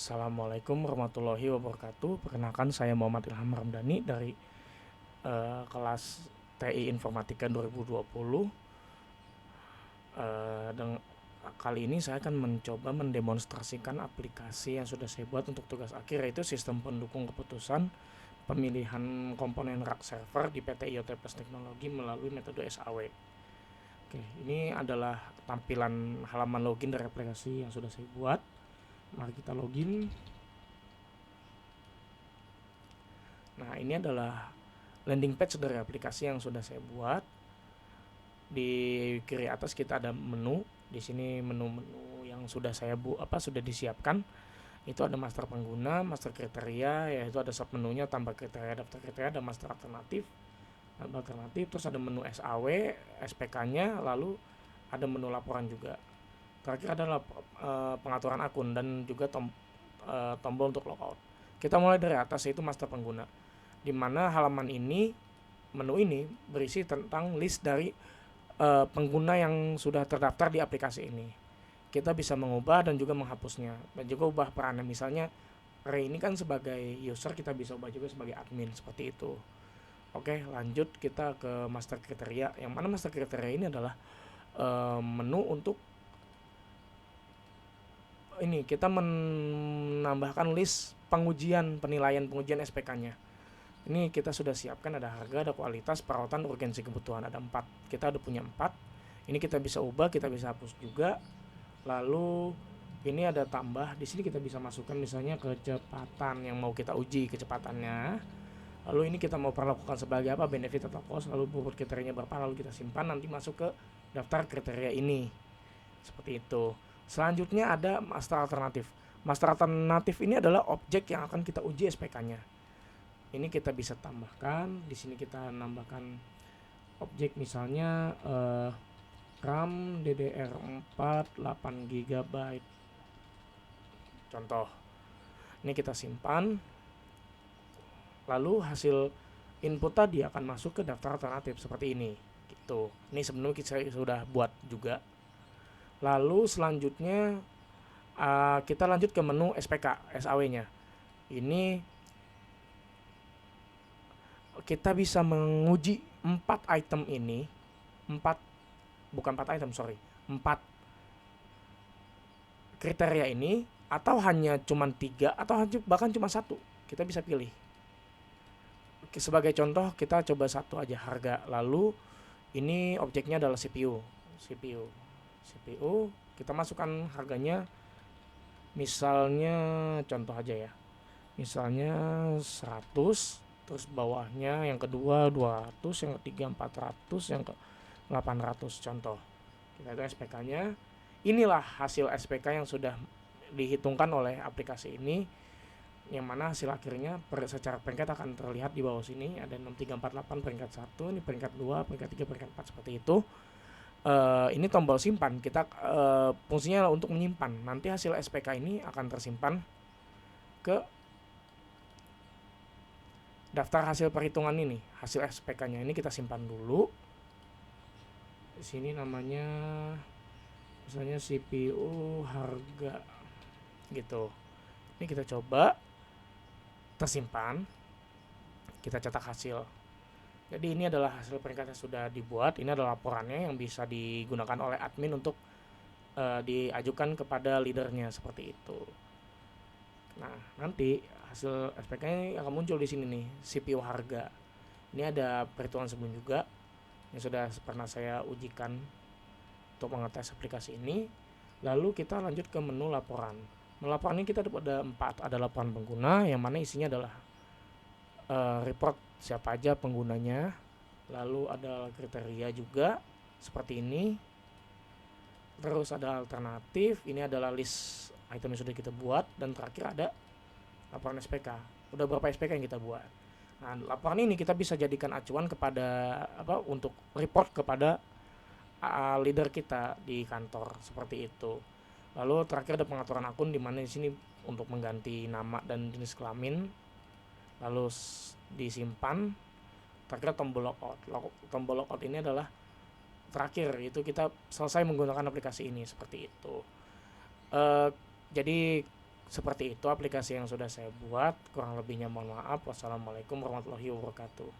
Assalamualaikum warahmatullahi wabarakatuh. Perkenalkan saya Muhammad Ilham Ramdhani dari kelas TI Informatika 2020. Dan kali ini saya akan mencoba mendemonstrasikan aplikasi yang sudah saya buat untuk tugas akhir, yaitu sistem pendukung keputusan pemilihan komponen rak server di PT IoT Plus Teknologi melalui metode SAW. Oke, ini adalah tampilan halaman login dari aplikasi yang sudah saya buat. Mari kita login. Nah, ini adalah landing page dari aplikasi yang sudah saya buat. Di kiri atas kita ada menu. Di sini menu-menu yang sudah sudah disiapkan. Itu ada master pengguna, master kriteria, yaitu ada sub menunya, tambah kriteria, daftar kriteria, ada master alternatif, terus ada menu SAW, SPK-nya, lalu ada menu laporan juga. Terakhir adalah pengaturan akun dan juga tombol untuk logout. Kita mulai dari atas, yaitu master pengguna, di mana halaman ini, menu ini berisi tentang list dari pengguna yang sudah terdaftar di aplikasi ini. Kita bisa mengubah dan juga menghapusnya, dan juga ubah perannya. Misalnya Ray ini kan sebagai user, kita bisa ubah juga sebagai admin, seperti itu. Oke, lanjut kita ke master kriteria, yang mana master kriteria ini adalah menu untuk ini kita menambahkan list penilaian pengujian SPK-nya. Ini kita sudah siapkan, ada harga, ada kualitas, perawatan, urgensi, kebutuhan, ada 4. Kita udah punya 4. Ini kita bisa ubah, kita bisa hapus juga. Lalu ini ada tambah, di sini kita bisa masukkan misalnya kecepatan yang mau kita uji kecepatannya. Lalu ini kita mau perlakukan sebagai apa, benefit atau cost, lalu bobot kriterianya berapa, lalu kita simpan, nanti masuk ke daftar kriteria ini. Seperti itu. Selanjutnya ada master alternatif. Master alternatif ini adalah objek yang akan kita uji SPK-nya. Ini kita bisa tambahkan, di sini kita nambahkan objek misalnya RAM DDR4 8GB. Contoh. Ini kita simpan. Lalu hasil input tadi akan masuk ke daftar alternatif seperti ini. Gitu. Ini sebenarnya kita sudah buat juga. Lalu selanjutnya kita lanjut ke menu SPK SAW-nya. Ini kita bisa menguji 4 item ini, 4 kriteria ini, atau hanya cuma 3 atau bahkan cuma 1. Kita bisa pilih. Sebagai contoh kita coba 1 aja, harga. Lalu ini objeknya adalah CPU. Kita masukkan harganya, misalnya contoh aja ya, misalnya 100, terus bawahnya yang kedua 200, yang ketiga 400, yang ke 800. Contoh kita itu SPK-nya. Inilah hasil SPK yang sudah dihitungkan oleh aplikasi ini, yang mana hasil akhirnya secara peringkat akan terlihat di bawah sini. Ada 6348 peringkat 1, ini peringkat 2, peringkat 3, peringkat 4, seperti itu. Ini tombol simpan, kita fungsinya untuk menyimpan. Nanti hasil SPK ini akan tersimpan ke daftar hasil perhitungan ini. Hasil SPK-nya ini kita simpan dulu. Di sini namanya misalnya CPU harga gitu. Ini kita coba, tersimpan, kita cetak hasil. Jadi ini adalah hasil peringkat yang sudah dibuat. Ini adalah laporannya yang bisa digunakan oleh admin untuk diajukan kepada leadernya, seperti itu. Nah, nanti hasil SPK-nya akan muncul di sini nih, CPU harga. Ini ada perhitungan sebelum juga yang sudah pernah saya ujikan untuk mengetes aplikasi ini. Lalu kita lanjut ke menu laporan. Menu laporan ini kita ada 4, ada laporan pengguna yang mana isinya adalah report siapa aja penggunanya, lalu ada kriteria juga seperti ini, terus ada alternatif, ini adalah list item yang sudah kita buat, dan terakhir ada laporan SPK. Udah berapa SPK yang kita buat. Nah, laporan ini kita bisa jadikan acuan kepada untuk report kepada leader kita di kantor, seperti itu. Lalu terakhir ada pengaturan akun, di mana di sini untuk mengganti nama dan jenis kelamin. Lalu disimpan. Terakhir tombol logout. Tombol logout ini adalah terakhir, itu kita selesai menggunakan aplikasi ini, seperti itu. Jadi Seperti itu aplikasi yang sudah saya buat, kurang lebihnya mohon maaf. Wassalamualaikum warahmatullahi wabarakatuh.